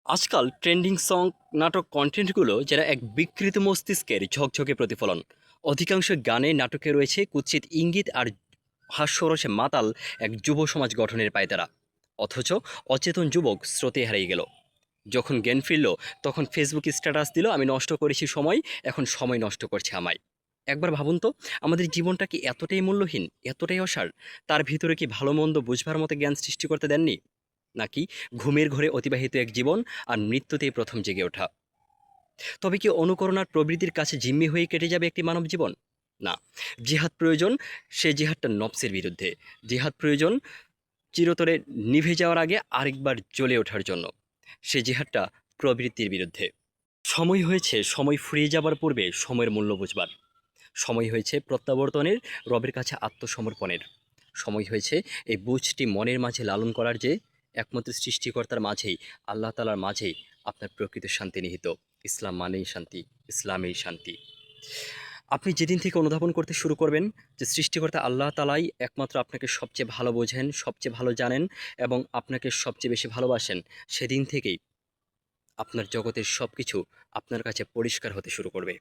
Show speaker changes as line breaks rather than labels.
আজকাল trending song নাটক কন্টেন্টগুলো যেন এক বিকৃত মস্তিষ্কের ঝকঝকে প্রতিফলন। অধিকাংশ গানে নাটকে রয়েছে কুৎসিত ইঙ্গিত আর হাস্যরসে মাতাল এক যুব সমাজ গঠনের পায়তারা। অথচ অচেতন যুবক স্রোতে হারিয়ে গেল। যখন জ্ঞান ফিরল, তখন ফেসবুক স্ট্যাটাস দিল, আমি নষ্ট করেছি সময়, এখন সময় নষ্ট করছে আমায়। একবার ভাবুন তো, আমাদের জীবনটা কি এতটাই মূল্যহীন, এতটাই অসার? তার ভিতরে কি ভালো মন্দ বুঝবার মতো জ্ঞান সৃষ্টি করতে দেননি? নাকি ঘুমের ঘরে অতিবাহিত এক জীবন আর মৃত্যুতেই প্রথম জেগে ওঠা? তবে কি অনুকরণার প্রবৃত্তির কাছে জিম্মি হয়ে কেটে যাবে একটি মানব জীবন? না। জিহাদ প্রয়োজন, সে জিহাদটা নফসের বিরুদ্ধে। জিহাদ প্রয়োজন চিরতরে নিভে যাওয়ার আগে আরেকবার জ্বলে ওঠার জন্য। সে জিহাদটা প্রবৃত্তির বিরুদ্ধে। সময় হয়েছে সময় ফুরিয়ে যাবার পূর্বে সময়ের মূল্য বুঝবার। সময় হয়েছে প্রত্যাবর্তনের, রবের কাছে আত্মসমর্পণের। সময় হয়েছে এই বুঝটি মনের মাঝে লালন করার যে একমাত্র সৃষ্টিকর্তার মাঝেই, আল্লাহ তালার মাঝেই আপনার প্রকৃত শান্তি নিহিত। ইসলাম মানেই শান্তি, ইসলামেই শান্তি। আপনি যেদিন থেকে অনুধাবন করতে শুরু করবেন যে সৃষ্টিকর্তা আল্লাহ তালাই একমাত্র আপনাকে সবচেয়ে ভালো বোঝেন, সবচেয়ে ভালো জানেন এবং আপনাকে সবচেয়ে বেশি ভালোবাসেন, সেদিন থেকেই আপনার জগতের সব কিছু আপনার কাছে পরিষ্কার হতে শুরু করবে।